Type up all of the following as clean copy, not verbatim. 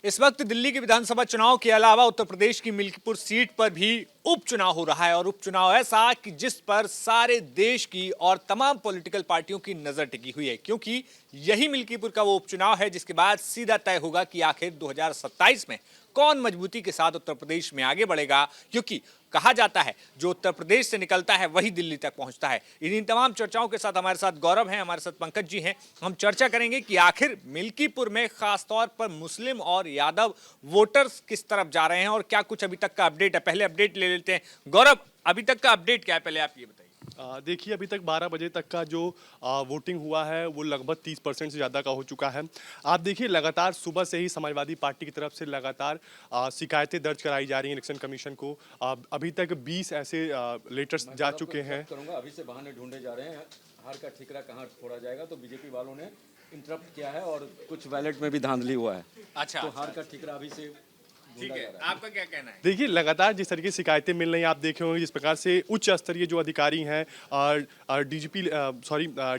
इस वक्त दिल्ली के विधानसभा चुनाव के अलावा उत्तर प्रदेश की मिल्कीपुर सीट पर भी उपचुनाव हो रहा है और उपचुनाव ऐसा कि जिस पर सारे देश की और तमाम पॉलिटिकल पार्टियों की नजर टिकी हुई है, क्योंकि यही मिल्कीपुर का वो उपचुनाव है जिसके बाद सीधा तय होगा कि आखिर 2027 में कौन मजबूती के साथ उत्तर प्रदेश में आगे बढ़ेगा। क्योंकि कहा जाता है जो उत्तर प्रदेश से निकलता है वही दिल्ली तक पहुंचता है। इन्हीं तमाम चर्चाओं के साथ हमारे साथ गौरव हैं, हमारे साथ पंकज जी हैं। हम चर्चा करेंगे कि आखिर मिल्कीपुर में खासतौर पर मुस्लिम और यादव वोटर्स किस तरफ जा रहे हैं और क्या कुछ अभी तक का अपडेट है। पहले अपडेट ले लेते हैं। गौरव, अभी तक का अपडेट क्या है, पहले आप ये बताइए। देखिए, अभी तक 12 बजे तक का जो वोटिंग हुआ है वो लगभग 30% से ज़्यादा का हो चुका है। आप देखिए, लगातार सुबह से ही समाजवादी पार्टी की तरफ से लगातार शिकायतें दर्ज कराई जा रही हैं इलेक्शन कमीशन को। अभी तक 20 ऐसे लेटर्स जा चुके हैं। करूंगा, अभी से बहाने ढूंढे जा रहे हैं, हार का ठिकरा कहाँ फोड़ा जाएगा। तो बीजेपी वालों ने इंटरप्ट किया है और कुछ बैलेट में भी धांधली हुआ है। अच्छा, तो हार का ठिकरा अभी से ठीक है, आपका क्या कहना है? देखिए, लगातार जिस तरीके से शिकायतें मिल रही हैं, आप देखे होंगे जिस प्रकार से उच्च स्तरीय जो अधिकारी हैं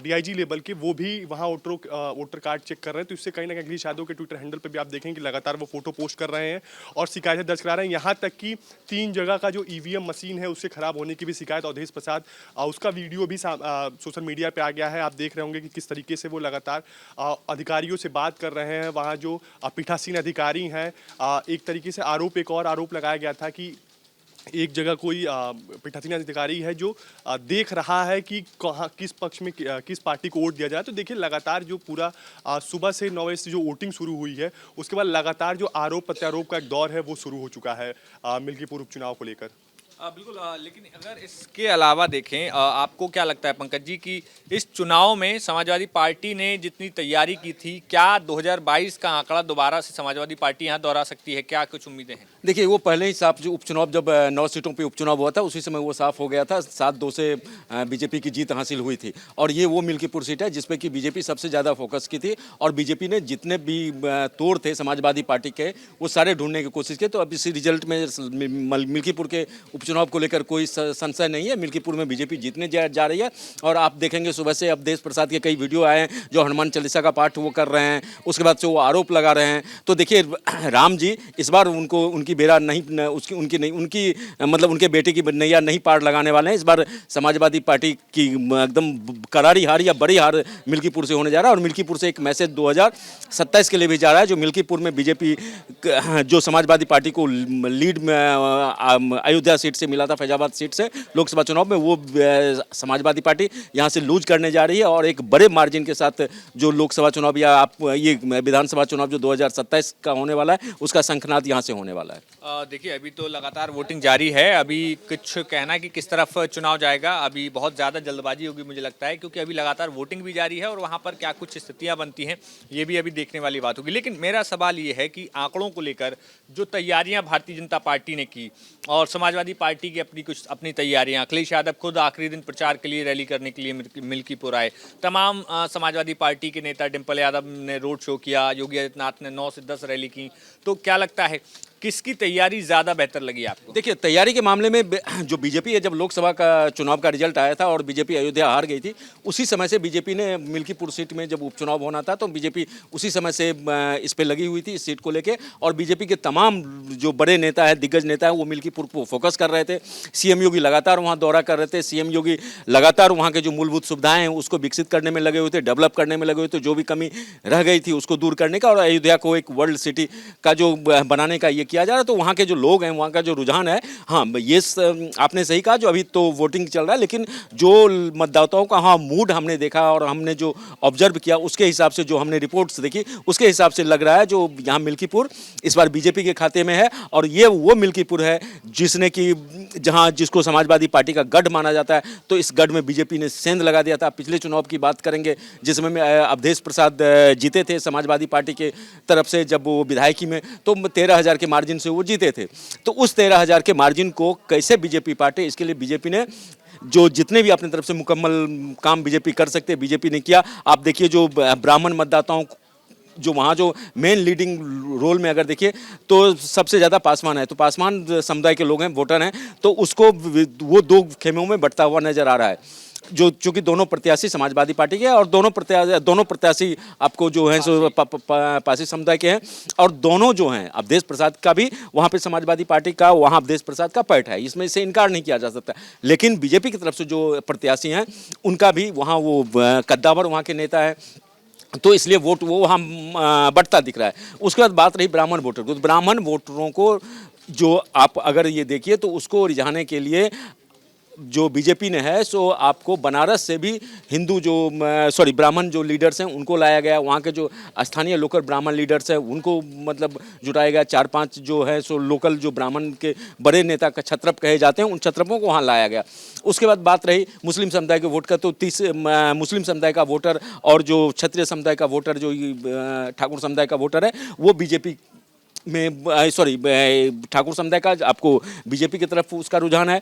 डीआईजी लेवल के, वो भी वहाँ वोटर कार्ड चेक कर रहे हैं। तो इससे कहीं ना कहीं अखिलेश यादव के ट्विटर हैंडल पे भी आप देखेंगे कि लगातार वो फोटो पोस्ट कर रहे हैं और शिकायतें दर्ज करा रहे हैं। यहाँ तक कि 3 जगह का जो ईवीएम मशीन है उससे खराब होने की भी शिकायत अवधेश प्रसाद, उसका वीडियो भी सोशल मीडिया पर आ गया है। आप देख रहे होंगे कि किस तरीके से वो लगातार अधिकारियों से बात कर रहे हैं। वहाँ जो पीठासीन अधिकारी हैं, एक तरीके से एक और आरोप लगाया गया था कि एक जगह कोई पीठासीन अधिकारी है जो देख रहा है कि कहाँ किस पक्ष में किस पार्टी को वोट दिया जाए। तो देखिए, लगातार जो पूरा सुबह से 9 बजे से जो वोटिंग शुरू हुई है उसके बाद लगातार जो आरोप प्रत्यारोप का एक दौर है वो शुरू हो चुका है मिल्कीपुर उपचुनाव को लेकर। बिल्कुल, लेकिन अगर इसके अलावा देखें, आपको क्या लगता है पंकज जी कि इस चुनाव में समाजवादी पार्टी ने जितनी तैयारी की थी, क्या 2022 का आंकड़ा दोबारा से समाजवादी पार्टी यहाँ दोहरा सकती है? क्या कुछ उम्मीदें हैं? देखिए, वो पहले ही साफ, जो उपचुनाव जब 9 सीटों पे उपचुनाव हुआ था उसी समय वो साफ हो गया था। 7-2 से बीजेपी की जीत हासिल हुई थी और ये वो मिल्कीपुर सीट है जिसपे कि बीजेपी सबसे ज़्यादा फोकस की थी और बीजेपी ने जितने भी तोड़ थे समाजवादी पार्टी के वो सारे ढूंढने की कोशिश की। तो अब इसी रिजल्ट में मिल्कीपुर के उपचुनाव को लेकर कोई संशय नहीं है। मिल्कीपुर में बीजेपी जीतने जा रही है और आप देखेंगे सुबह से अवधेश प्रसाद के कई वीडियो आए हैं जो हनुमान चालीसा का पाठ वो कर रहे हैं, उसके बाद से वो आरोप लगा रहे हैं। तो देखिए, राम जी इस बार उनकी बेड़ा नहीं, उनकी मतलब उनके बेटे की नैया नहीं पार लगाने वाले हैं। इस बार समाजवादी पार्टी की एकदम करारी हार या बड़ी हार मिल्कीपुर से होने जा रहा है और मिल्कीपुर से एक मैसेज 2027 के लिए भी जा रहा है। जो मिल्कीपुर में बीजेपी जो समाजवादी पार्टी को लीड में अयोध्या सीट से मिला था, फैजाबाद सीट से लोकसभा चुनाव में, वो समाजवादी पार्टी यहाँ से लूज करने जा रही है और एक बड़े मार्जिन के साथ जो लोकसभा चुनाव या आप ये विधानसभा चुनाव जो 2027 का होने वाला है उसका शंखनाद यहाँ से होने वाला है। देखिए, अभी तो लगातार वोटिंग जारी है। अभी कुछ कहना है कि किस तरफ चुनाव जाएगा, अभी बहुत ज़्यादा जल्दबाजी होगी मुझे लगता है, क्योंकि अभी लगातार वोटिंग भी जारी है और वहाँ पर क्या कुछ स्थितियाँ बनती हैं ये भी अभी देखने वाली बात होगी। लेकिन मेरा सवाल ये है कि आंकड़ों को लेकर जो तैयारियाँ भारतीय जनता पार्टी ने की और समाजवादी पार्टी की अपनी तैयारियां, अखिलेश यादव खुद आखिरी दिन प्रचार के लिए रैली करने के लिए मिल्कीपुर आए, तमाम समाजवादी पार्टी के नेता, डिंपल यादव ने रोड शो किया, योगी आदित्यनाथ ने 9 से 10 रैली की। तो क्या लगता है किसकी तैयारी ज़्यादा बेहतर लगी आपको? देखिए, तैयारी के मामले में जो बीजेपी है, जब लोकसभा का चुनाव का रिजल्ट आया था और बीजेपी अयोध्या हार गई थी, उसी समय से बीजेपी ने मिल्कीपुर सीट में जब उपचुनाव होना था तो बीजेपी उसी समय से इस पर लगी हुई थी, इस सीट को लेके। और बीजेपी के तमाम जो बड़े नेता हैं, दिग्गज नेता हैं, वो मिल्कीपुर को फोकस कर रहे थे। सीएम योगी लगातार वहाँ दौरा कर रहे थे। सीएम योगी लगातार वहाँ के जो मूलभूत सुविधाएं हैं उसको विकसित करने में लगे हुए थे, डेवलप करने में लगे हुए थे, जो भी कमी रह गई थी उसको दूर करने का और अयोध्या को एक वर्ल्ड सिटी का जो बनाने का ये किया जा रहा है। तो वहाँ के जो लोग हैं, वहाँ का जो रुझान है, हाँ ये आपने सही कहा, जो अभी तो वोटिंग चल रहा है लेकिन जो मतदाताओं का हाँ मूड हमने देखा और हमने जो ऑब्जर्व किया उसके हिसाब से, जो हमने रिपोर्ट्स देखी उसके हिसाब से लग रहा है जो यहाँ मिल्कीपुर इस बार बीजेपी के खाते में है। और ये वो मिल्कीपुर है जिसने कि जहाँ जिसको समाजवादी पार्टी का गढ़ माना जाता है, तो इस गढ़ में बीजेपी ने सेंध लगा दिया था। पिछले चुनाव की बात करेंगे जिसमें में अवधेश प्रसाद जीते थे समाजवादी पार्टी के तरफ से, जब वो विधायकी में, तो 13,000 के मार्जिन से वो जीते थे। तो उस 13,000 के मार्जिन को कैसे बीजेपी पार्टी, इसके लिए बीजेपी ने जो जितने भी अपनी तरफ से मुकम्मल काम बीजेपी कर सकते हैं बीजेपी ने किया। आप देखिए, जो ब्राह्मण मतदाताओं जो वहाँ जो मेन लीडिंग रोल में अगर देखिए तो सबसे ज़्यादा पासवान है, तो पासवान समुदाय के लोग हैं, वोटर हैं, तो उसको वो 2 खेमों में बंटता हुआ नजर आ रहा है। जो चूंकि दोनों प्रत्याशी समाजवादी पार्टी के हैं और दोनों प्रत्याशी आपको जो हैं सो पासी समुदाय के हैं, और दोनों जो हैं अवधेश प्रसाद का भी वहाँ पे समाजवादी पार्टी का, वहाँ अवधेश प्रसाद का पैठ है, इसमें से इनकार नहीं किया जा सकता। लेकिन बीजेपी की तरफ से जो प्रत्याशी हैं उनका भी वहाँ वो कद्दावर वहाँ के नेता है, तो इसलिए वोट वो वहाँ बढ़ता दिख रहा है। उसके बाद बात रही ब्राह्मण वोटर को, तो ब्राह्मण वोटरों को जो आप अगर ये देखिए तो उसको रिझाने के लिए जो बीजेपी ने है सो आपको बनारस से भी हिंदू जो ब्राह्मण जो लीडर्स हैं उनको लाया गया, वहाँ के जो स्थानीय लोकल ब्राह्मण लीडर्स हैं उनको मतलब जुटाया गया, 4-5 जो है सो लोकल जो ब्राह्मण के बड़े नेता का छत्रप कहे जाते हैं उन छत्रपों को वहाँ लाया गया। उसके बाद बात रही मुस्लिम समुदाय के वोट का, तो 30 मुस्लिम समुदाय का वोटर और जो क्षत्रिय समुदाय का वोटर, जो ठाकुर समुदाय का वोटर है वो बीजेपी में ठाकुर समुदाय का आपको बीजेपी की तरफ उसका रुझान है,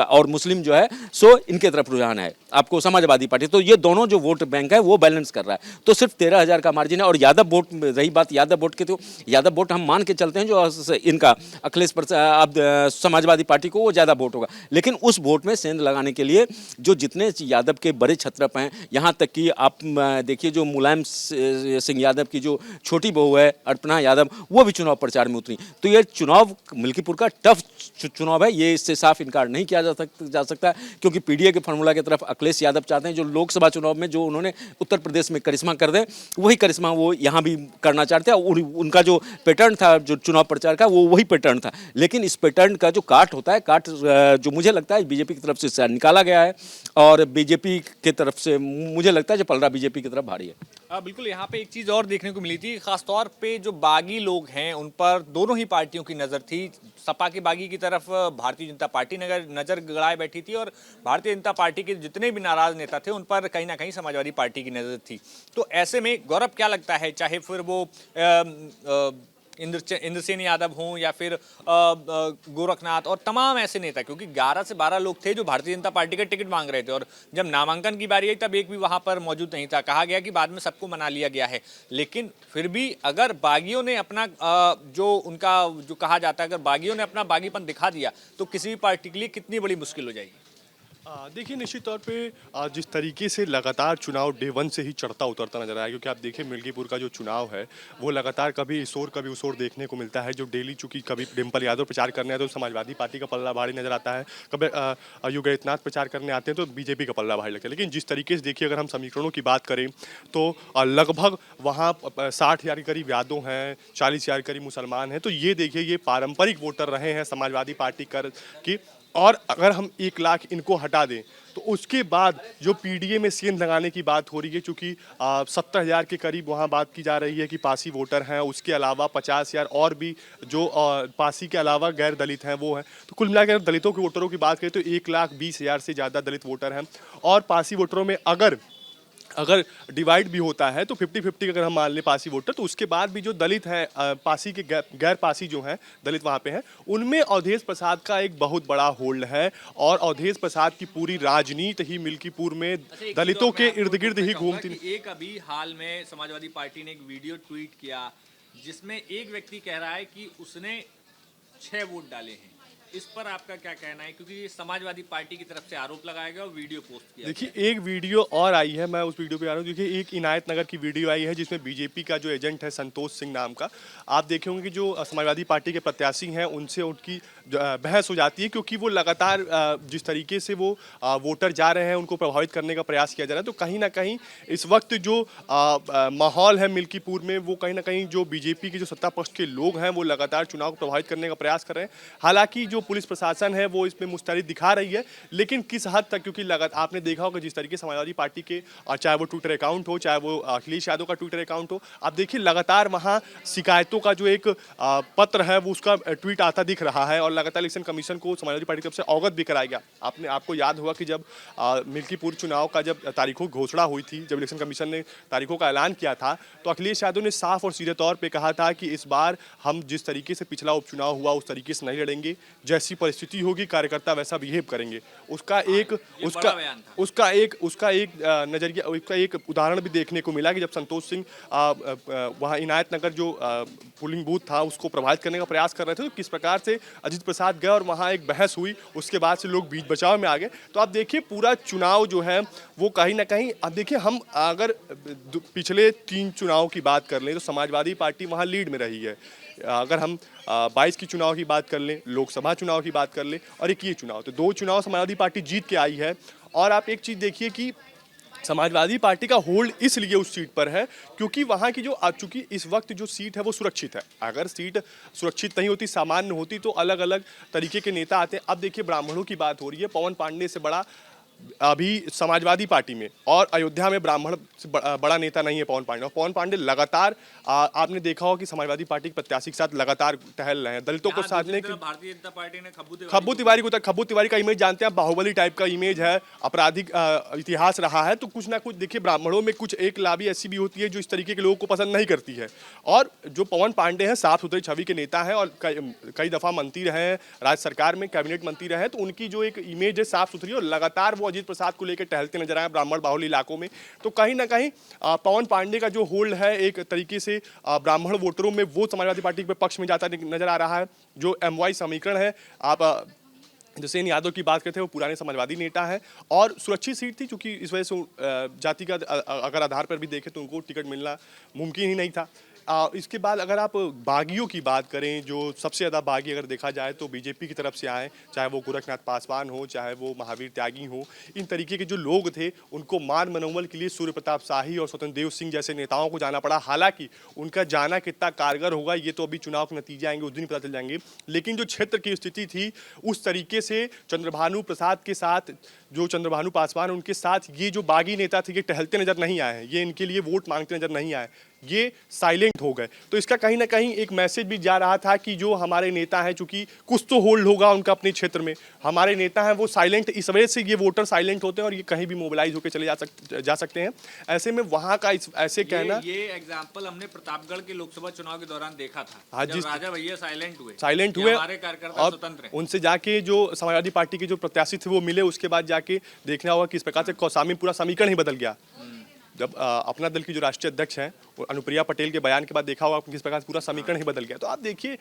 और मुस्लिम जो है सो इनके तरफ रुझान है आपको समाजवादी पार्टी। तो ये दोनों जो वोट बैंक है वो बैलेंस कर रहा है, तो सिर्फ 13,000 का मार्जिन है। और यादव वोट, रही बात यादव वोट की, तो यादव वोट हम मान के चलते हैं जो इनका अखिलेश प्रसाद समाजवादी पार्टी को वो ज़्यादा वोट होगा, लेकिन उस वोट में सेंध लगाने के लिए जो जितने यादव के बड़े छत्रप हैं, यहाँ तक कि आप देखिए जो मुलायम सिंह यादव की जो छोटी बहू है अर्पणा यादव, वो भी चुनाव प्रचार में उतरी। तो ये चुनाव मिल्कीपुर का टफ चुनाव है, ये इससे साफ इनकार नहीं किया जा सकता, क्योंकि पीडीए के फॉर्मूला की तरफ अखिलेश यादव चाहते हैं जो लोकसभा चुनाव में जो उन्होंने उत्तर प्रदेश में करिश्मा कर दें वही करिश्मा वो यहाँ भी करना चाहते हैं। उनका जो पैटर्न था जो चुनाव प्रचार का वो वही पैटर्न था, लेकिन इस पैटर्न का जो काट होता है, काट जो मुझे लगता है बीजेपी की तरफ से निकाला गया है, और बीजेपी की तरफ से मुझे लगता है जो पलड़ा बीजेपी की तरफ भारी है। बिल्कुल, यहाँ पे एक चीज़ और देखने को मिली थी, खासतौर पे जो बागी लोग हैं उन पर दोनों ही पार्टियों की नज़र थी। सपा के बागी की तरफ भारतीय जनता पार्टी नज़र गड़ाए बैठी थी, और भारतीय जनता पार्टी के जितने भी नाराज नेता थे उन पर कहीं ना कहीं समाजवादी पार्टी की नज़र थी। तो ऐसे में गौरव क्या लगता है, चाहे फिर वो इंद्रसेन यादव हों या फिर गोरखनाथ और तमाम ऐसे नेता, क्योंकि 11 से 12 लोग थे जो भारतीय जनता पार्टी का टिकट मांग रहे थे, और जब नामांकन की बारी आई तब एक भी वहां पर मौजूद नहीं था। कहा गया कि बाद में सबको मना लिया गया है, लेकिन फिर भी अगर बागियों ने अपना जो उनका जो कहा जाता है, अगर बागियों ने अपना बागीपन दिखा दिया तो किसी भी पार्टी के लिए कितनी बड़ी मुश्किल हो जाएगी। देखिए, निश्चित तौर पे जिस तरीके से लगातार चुनाव डे 1 से ही चढ़ता उतरता नजर आया, क्योंकि आप देखिए मिल्कीपुर का जो चुनाव है वो लगातार कभी इस ओर कभी उस ओर देखने को मिलता है। जो डेली चूंकि कभी डिम्पल यादव प्रचार करने आते हैं तो समाजवादी पार्टी का पल्ला भारी नजर आता है, कभी योगेशनाथ प्रचार करने आते हैं तो बीजेपी का पल्ला भारी लगता है। लेकिन जिस तरीके से देखिए, अगर हम समीकरणों की बात करें तो लगभग वहाँ 60,000 के करीब यादव हैं, 40,000 के करीब मुसलमान हैं। तो ये देखिए, ये पारंपरिक वोटर रहे हैं समाजवादी पार्टी की, और अगर हम 1 लाख इनको हटा दें तो उसके बाद जो पीडीए में सेंध लगाने की बात हो रही है, चूँकि 70,000 के करीब वहाँ बात की जा रही है कि पासी वोटर हैं, उसके अलावा 50,000 और भी जो पासी के अलावा गैर दलित हैं वो हैं। तो कुल मिलाकर दलितों के वोटरों की बात करें तो 1,20,000 से ज़्यादा दलित वोटर हैं, और पासी वोटरों में अगर डिवाइड भी होता है तो 50-50 अगर हम मान लें पासी वोटर, तो उसके बाद भी जो दलित हैं, पासी के गैर पासी जो हैं दलित वहाँ पे हैं, उनमें अवधेश प्रसाद का एक बहुत बड़ा होल्ड है, और अवधेश प्रसाद की पूरी राजनीति ही मिल्कीपुर में दलितों के इर्द गिर्द ही घूमती। एक अभी हाल में समाजवादी पार्टी ने एक वीडियो ट्वीट किया जिसमें एक व्यक्ति कह रहा है कि उसने 6 वोट डाले हैं। इस पर आपका क्या कहना है, क्योंकि ये समाजवादी पार्टी की तरफ से आरोप लगाया गया और वीडियो पोस्ट किया। देखिए, एक वीडियो और आई है, मैं उस वीडियो पे आ रहा हूँ। देखिए, एक इनायत नगर की वीडियो आई है जिसमें बीजेपी का जो एजेंट है संतोष सिंह नाम का, आप देखे होंगे कि जो समाजवादी पार्टी के प्रत्याशी हैं उनसे उनकी बहस हो जाती है, क्योंकि वो लगातार जिस तरीके से वो वोटर जा रहे हैं उनको प्रभावित करने का प्रयास किया जा रहा है। तो कहीं ना कहीं इस वक्त जो माहौल है मिल्कीपुर में, वो कहीं ना कहीं जो बीजेपी के जो सत्ता पक्ष के लोग हैं वो लगातार चुनाव को प्रभावित करने का प्रयास कर रहे हैं। हालांकि जो पुलिस प्रशासन है वो इसमें मुस्तैद दिखा रही है, लेकिन किस हद तक, क्योंकि लगातार आपने देखा होगा जिस तरीके से समाजवादी पार्टी के चाहे वो ट्विटर अकाउंट हो, चाहे वो अखिलेश यादव का ट्विटर अकाउंट हो, आप देखिए लगातार वहाँ शिकायतों का जो एक पत्र है वो उसका ट्वीट आता दिख रहा है, और लगातार इलेक्शन कमीशन को समाजवादी पार्टी की तरफ से अवगत भी कराया गया। आपको याद होगा कि जब मिल्कीपुर चुनाव का जब तारीखों की घोषणा हुई थी, जब इलेक्शन कमीशन ने तारीखों का ऐलान किया था, तो अखिलेश यादव ने साफ और सीधे तौर पे कहा था कि इस बार हम जिस तरीके से पिछला उपचुनाव हुआ उस तरीके से नहीं लड़ेंगे। जैसी परिस्थिति होगी कार्यकर्ता वैसा बिहेव करेंगे। उसका एक बड़ा बयान था। उसका एक नजरिया, उसका एक उदाहरण भी देखने को मिला कि जब संतोष सिंह वहाँ इनायत नगर जो पोलिंग बूथ था उसको प्रभावित करने का प्रयास कर रहे थे, तो किस प्रकार से अजीत प्रसाद गए और वहाँ एक बहस हुई, उसके बाद से लोग बीच बचाव में आ गए। तो आप देखिए पूरा चुनाव जो है वो कहीं ना कहीं, अब देखिए हम अगर पिछले 3 चुनाव की बात कर लें तो समाजवादी पार्टी वहाँ लीड में रही है। अगर हम 22 की चुनाव की बात कर लें, लोकसभा चुनाव की बात कर लें और एक ये चुनाव, तो 2 चुनाव समाजवादी पार्टी जीत के आई है। और आप एक चीज़ देखिए कि समाजवादी पार्टी का होल्ड इसलिए उस सीट पर है क्योंकि वहाँ की जो चूंकि इस वक्त जो सीट है वो सुरक्षित है। अगर सीट सुरक्षित नहीं होती, सामान्य होती, तो अलग अलग तरीके के नेता आते हैं। अब देखिए ब्राह्मणों की बात हो रही है, पवन पांडे से बड़ा अभी समाजवादी पार्टी में और अयोध्या में ब्राह्मण से बड़ा नेता नहीं है पवन पांडे। और पवन पांडे लगातार आपने देखा होगा कि समाजवादी पार्टी के प्रत्याशी के साथ लगातार टहल रहे हैं, दलितों को साधने की। भारतीय जनता पार्टी ने खब्बू तिवारी का इमेज जानते हैं, बाहुबली टाइप का इमेज है, आपराधिक इतिहास रहा है। तो कुछ ना कुछ देखिए ब्राह्मणों में कुछ एक लाभी ऐसी भी होती है जो इस तरीके के लोगों को पसंद नहीं करती है। और जो पवन पांडे हैं साफ सुथरी छवि के नेता हैं और कई दफा मंत्री रहे हैं, राज्य सरकार में कैबिनेट मंत्री रहे हैं, तो उनकी जो एक इमेज है साफ सुथरी और लगातार वो अजीत प्रसाद को लेकर टहलते नजर आए ब्राह्मण बाहुल इलाकों में। तो कहीं ना कहीं पवन पांडे का जो होल्ड है एक तरीके से ब्राह्मण वोटरों में वो समाजवादी पार्टी के पक्ष में जाता नजर आ रहा है। जो MY समीकरण है, आप जैसे यादव की बात करते हैं वो पुराने समाजवादी नेता है और सुरक्षित सीट थी क्योंकि इस वजह से जाति का अगर आधार पर भी देखें तो उनको टिकट मिलना मुमकिन ही नहीं था। इसके बाद अगर आप बागियों की बात करें, जो सबसे ज़्यादा बागी अगर देखा जाए तो बीजेपी की तरफ से आए, चाहे वो गोरखनाथ पासवान हो, चाहे वो महावीर त्यागी हो, इन तरीके के जो लोग थे उनको मान मनोबल के लिए सूर्य प्रताप शाही और स्वतंत्र देव सिंह जैसे नेताओं को जाना पड़ा। हालांकि उनका जाना कितना कारगर होगा ये तो अभी चुनाव के नतीजे आएंगे उस दिन पता चल जाएंगे, लेकिन जो क्षेत्र की स्थिति थी उस तरीके से चंद्रभानु प्रसाद के साथ, जो चंद्रभानु पासवान उनके साथ ये जो बागी नेता थे ये टहलते नजर नहीं आए हैं, ये इनके लिए वोट मांगते नजर नहीं आए, ये साइलेंट हो गए। तो इसका कहीं ना कहीं एक मैसेज भी जा रहा था कि जो हमारे नेता हैं, चूंकि कुछ तो होल्ड होगा उनका अपने क्षेत्र में, हमारे नेता हैं वो साइलेंट, इस वजह से ये वोटर साइलेंट होते हैं और ये कहीं भी मोबिलाइज होकर चले जा सकते हैं। ऐसे में वहाँ का ऐसे कहना, ये एग्जाम्पल हमने प्रतापगढ़ के लोकसभा चुनाव के दौरान देखा था। हाँ, जब राजा भैया साइलेंट हुए हमारे कार्यकर्ता स्वतंत्र हैं। उनसे जाके जो समाजवादी पार्टी के जो प्रत्याशी थे वो मिले, उसके बाद जाके देखना होगा किस प्रकार से कौसामी पूरा समीकरण ही बदल गया। जब अपना दल की जो राष्ट्रीय अध्यक्ष हैं अनुप्रिया पटेल के बयान के बाद देखा होगा किस प्रकार से पूरा समीकरण ही बदल गया। तो आप देखिए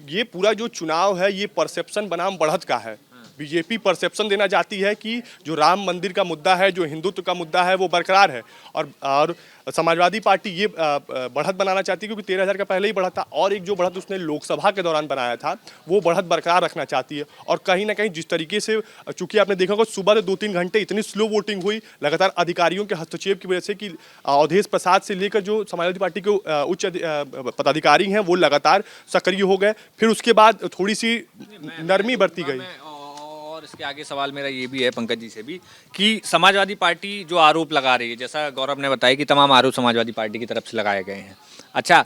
ये पूरा जो चुनाव है ये परसेप्शन बनाम बढ़त का है। बीजेपी परसेप्शन देना चाहती है कि जो राम मंदिर का मुद्दा है, जो हिंदुत्व का मुद्दा है वो बरकरार है, और समाजवादी पार्टी ये बढ़त बनाना चाहती है क्योंकि 13,000 का पहले ही बढ़त था और एक जो बढ़त उसने लोकसभा के दौरान बनाया था वो बढ़त बरकरार रखना चाहती है। और कहीं ना कहीं जिस तरीके से, चूंकि आपने देखा होगा सुबह से 2-3 घंटे इतनी स्लो वोटिंग हुई लगातार अधिकारियों के हस्तक्षेप की वजह से कि अवधेश प्रसाद से लेकर जो समाजवादी पार्टी के उच्च पदाधिकारी हैं वो लगातार सक्रिय हो गए। फिर उसके बाद थोड़ी सी नरमी बरती गई। और इसके आगे सवाल मेरा ये भी है पंकज जी से भी कि समाजवादी पार्टी जो आरोप लगा रही है, जैसा गौरव ने बताया कि तमाम आरोप समाजवादी पार्टी की तरफ से लगाए गए हैं। अच्छा,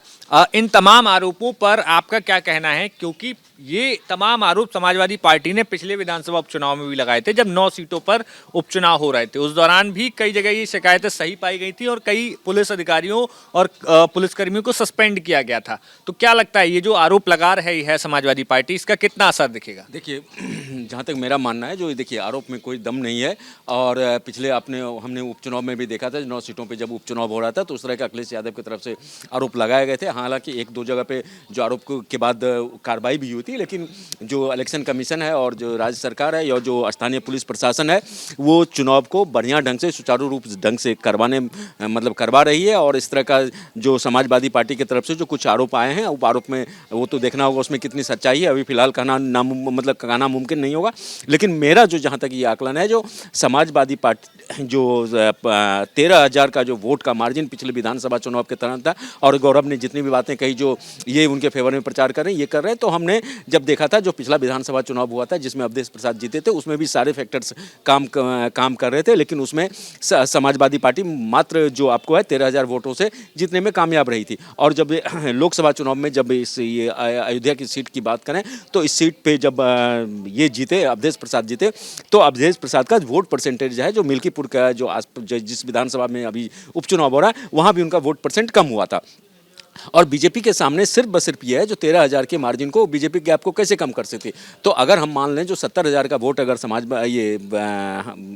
इन तमाम आरोपों पर आपका क्या कहना है? क्योंकि ये तमाम आरोप समाजवादी पार्टी ने पिछले विधानसभा उपचुनाव में भी लगाए थे, जब 9 सीटों पर उपचुनाव हो रहे थे। उस दौरान भी कई जगह ये शिकायतें सही पाई गई थी और कई पुलिस अधिकारियों और पुलिसकर्मियों को सस्पेंड किया गया था। तो क्या लगता है ये जो आरोप लगा रही है समाजवादी पार्टी, इसका कितना असर दिखेगा? देखिए, जहाँ तक मेरा मानना है, जो देखिए आरोप में कोई दम नहीं है। और पिछले हमने उपचुनाव में भी देखा था 9 सीटों पर जब उपचुनाव हो रहा था तो उस तरह के अखिलेश यादव की तरफ से आरोप लगाए गए थे। हालांकि 1-2 जगह पे जो आरोप के बाद कार्रवाई भी हुई थी, लेकिन जो इलेक्शन कमीशन है और जो राज्य सरकार है या जो स्थानीय पुलिस प्रशासन है वो चुनाव को बढ़िया ढंग से, सुचारू रूप ढंग से करवा रही है। और इस तरह का जो समाजवादी पार्टी की तरफ से जो कुछ आरोप आए हैं, वो आरोप में वो तो देखना होगा उसमें कितनी सच्चाई है। अभी फिलहाल कहना मुमकिन नहीं होगा। लेकिन मेरा जो जहाँ तक ये आकलन है, जो समाजवादी पार्टी जो 13,000 का जो वोट का मार्जिन पिछले विधानसभा चुनाव के दौरान था, और गौरव ने जितनी भी बातें कही जो ये उनके फेवर में प्रचार कर रहे हैं, ये कर रहे हैं, तो हमने जब देखा था जो पिछला विधानसभा चुनाव हुआ था जिसमें अवधेश प्रसाद जीते थे, उसमें भी सारे फैक्टर्स काम कर रहे थे, लेकिन उसमें समाजवादी पार्टी मात्र जो आपको है 13,000 वोटों से जीतने में कामयाब रही थी। और जब लोकसभा चुनाव में जब ये अयोध्या की सीट की बात करें तो इस सीट पे जब ये जीते, अवधेश प्रसाद जीते, तो अवधेश प्रसाद का वोट परसेंटेज है जो मिल्कीपुर का जो जिस विधानसभा में अभी उपचुनाव हो रहा है वहाँ भी उनका वोट परसेंट कम हुआ था। और बीजेपी के सामने सिर्फ बस सिर्फ ये है जो 13,000 के मार्जिन को बीजेपी गैप को कैसे कम कर सकती। तो अगर हम मान लें जो 70,000 का वोट अगर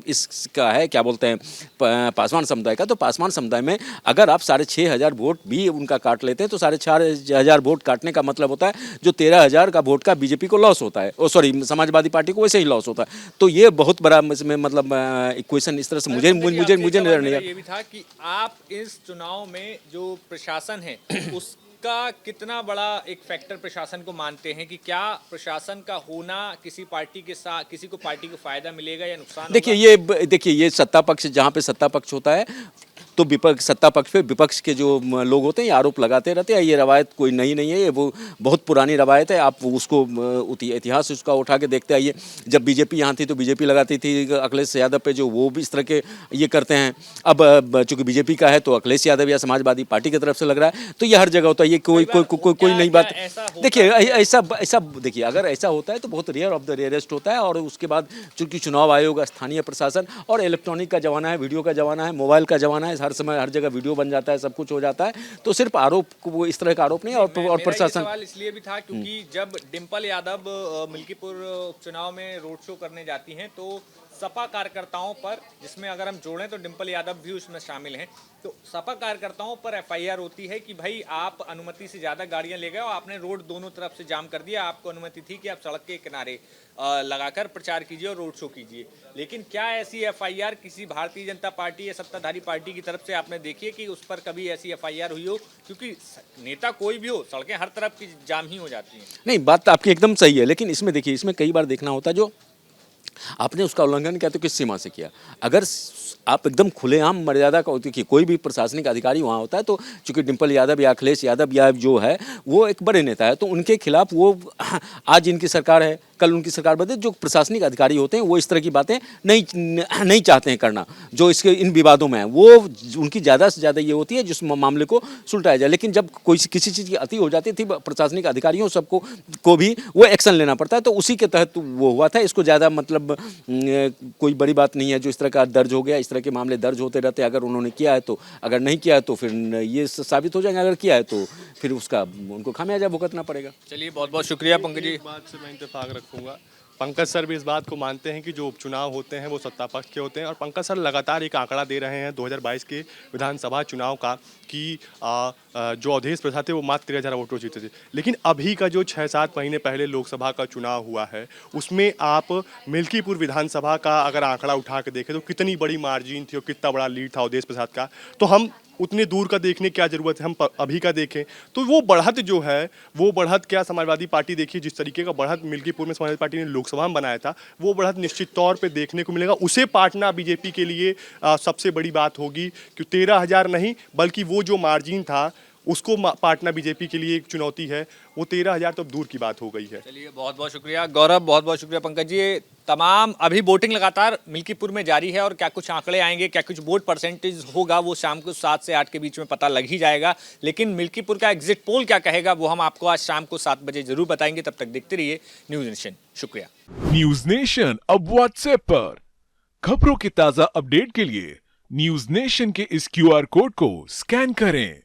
इसका है क्या बोलते हैं पासवान समुदाय का, तो पासवान समुदाय में अगर आप 6,500 वोट भी उनका काट लेते हैं तो 6,500 वोट काटने का मतलब होता है जो 13,000 का वोट का बीजेपी को लॉस होता है, समाजवादी पार्टी को वैसे ही लॉस होता है। तो ये बहुत बड़ा इसमें मतलब इक्वेशन इस तरह से मुझे नजर नहीं ये भी था कि आप इस चुनाव में जो प्रशासन है उसका कितना बड़ा एक फैक्टर प्रशासन को मानते हैं कि क्या प्रशासन का होना किसी पार्टी के साथ किसी को पार्टी को फायदा मिलेगा या नुकसान? देखिए ये सत्ता पक्ष, जहाँ पे सत्ता पक्ष होता है तो विपक्ष, सत्ता पक्ष पे विपक्ष के जो लोग होते हैं ये आरोप लगाते रहते हैं। ये रवायत कोई नई नहीं है, ये वो बहुत पुरानी रवायत है। आप उसको इतिहास उसका उठा के देखते आइए। जब बीजेपी यहाँ थी तो बीजेपी लगाती थी अखिलेश यादव पे, जो वो भी इस तरह के ये करते हैं। अब चूंकि बीजेपी का है तो अखिलेश यादव या समाजवादी पार्टी की तरफ से लग रहा है, तो ये हर जगह होता है। ये कोई नई बात। देखिए ऐसा देखिए अगर ऐसा होता है तो बहुत रेयर ऑफ द रेयरेस्ट होता है। और उसके बाद चूंकि चुनाव आयोग, स्थानीय प्रशासन और इलेक्ट्रॉनिक का जमाना है, वीडियो का जमाना है, मोबाइल का जमाना है, हर समय हर जगह वीडियो बन जाता है, सब कुछ हो जाता है। तो सिर्फ आरोप वो इस तरह का आरोप नहीं। और प्रशासन, सवाल इसलिए भी था क्योंकि जब डिम्पल यादव मिल्कीपुर उपचुनाव में रोड शो करने जाती हैं तो सपा कार्यकर्ताओं पर, जिसमें अगर हम जोड़ें तो डिम्पल यादव भी उसमें शामिल हैं, तो सपा कार्यकर्ताओं पर एफआईआर होती है कि भाई आप अनुमति से ज़्यादा गाड़ियां ले गए और आपने रोड दोनों तरफ से जाम कर दिया। आपको अनुमति थी कि आप सड़क के किनारे लगाकर प्रचार कीजिए और रोड शो कीजिए। लेकिन क्या ऐसी एफआईआर किसी भारतीय जनता पार्टी या सत्ताधारी पार्टी की तरफ से आपने देखी है कि उस पर कभी ऐसी एफआईआर हुई हो? क्योंकि नेता कोई भी हो, सड़कें हर तरफ की जाम ही हो जाती हैं। नहीं, बात आपकी एकदम सही है। लेकिन इसमें देखिए, इसमें कई बार देखना होता है जो आपने उसका उल्लंघन किया तो किस सीमा से किया। अगर आप एकदम खुलेआम मर्यादा का, देखिए कोई भी प्रशासनिक अधिकारी वहाँ होता है तो चूंकि डिम्पल यादव या अखिलेश यादव या जो है वो एक बड़े नेता है, तो उनके खिलाफ वो आज इनकी सरकार है, कल उनकी सरकार बदले, जो प्रशासनिक अधिकारी होते हैं वो इस तरह की बातें नहीं चाहते हैं करना जो इसके इन विवादों में है। वो उनकी ज़्यादा से ज़्यादा ये होती है जिस मामले को सुलटाया जाए। लेकिन जब कोई किसी चीज़ की अति हो जाती थी, प्रशासनिक अधिकारियों सबको को भी वो एक्शन लेना पड़ता है, तो उसी के तहत वो हुआ था। इसको ज़्यादा मतलब कोई बड़ी बात नहीं है जो इस तरह का दर्ज हो गया। इस तरह के मामले दर्ज होते रहते हैं। अगर उन्होंने किया है तो, अगर नहीं किया है तो फिर ये साबित हो जाएगा। अगर किया है तो फिर उसका उनको खामियाजा भुगतना पड़ेगा। चलिए, बहुत बहुत शुक्रिया पंकज जी। इस बात से मैं इत्तेफाक रखूंगा। पंकज सर भी इस बात को मानते हैं कि जो उपचुनाव होते हैं वो सत्ता पक्ष के होते हैं। और पंकज सर लगातार एक आंकड़ा दे रहे हैं 2022 के विधानसभा चुनाव का कि जो अवधेश प्रसाद थे वो मात्र 13,000 वोटों जीते थे। लेकिन अभी का जो 6-7 महीने पहले लोकसभा का चुनाव हुआ है उसमें आप मिल्कीपुर विधानसभा का अगर आंकड़ा उठा के देखें तो कितनी बड़ी मार्जिन थी और कितना बड़ा लीड था अवधेश प्रसाद का। तो हम उतने दूर का देखने की क्या ज़रूरत है, हम अभी का देखें तो वो बढ़त जो है, वो बढ़त क्या समाजवादी पार्टी, देखिए जिस तरीके का बढ़त मिल्कीपुर में समाजवादी पार्टी ने लोकसभा में बनाया था, वो बढ़त निश्चित तौर पे देखने को मिलेगा। उसे पाटना बीजेपी के लिए सबसे बड़ी बात होगी कि 13,000 नहीं बल्कि वो जो मार्जिन था उसको पाटना बीजेपी के लिए एक चुनौती है। वो 13,000 तो दूर की बात हो गई है। चलिए, बहुत बहुत शुक्रिया गौरव, बहुत बहुत शुक्रिया पंकज जी। तमाम अभी वोटिंग लगातार मिल्कीपुर में जारी है और क्या कुछ आंकड़े आएंगे, क्या कुछ वोट परसेंटेज होगा, वो शाम को 7 से 8 के बीच में पता लग ही जाएगा। लेकिन मिल्कीपुर का एग्जिट पोल क्या कहेगा वो हम आपको आज शाम को 7 बजे जरूर बताएंगे। तब तक देखते रहिए न्यूज नेशन। शुक्रिया। न्यूज नेशन अब व्हाट्सएप पर खबरों के ताजा अपडेट के लिए न्यूज नेशन के इस QR कोड को स्कैन करें।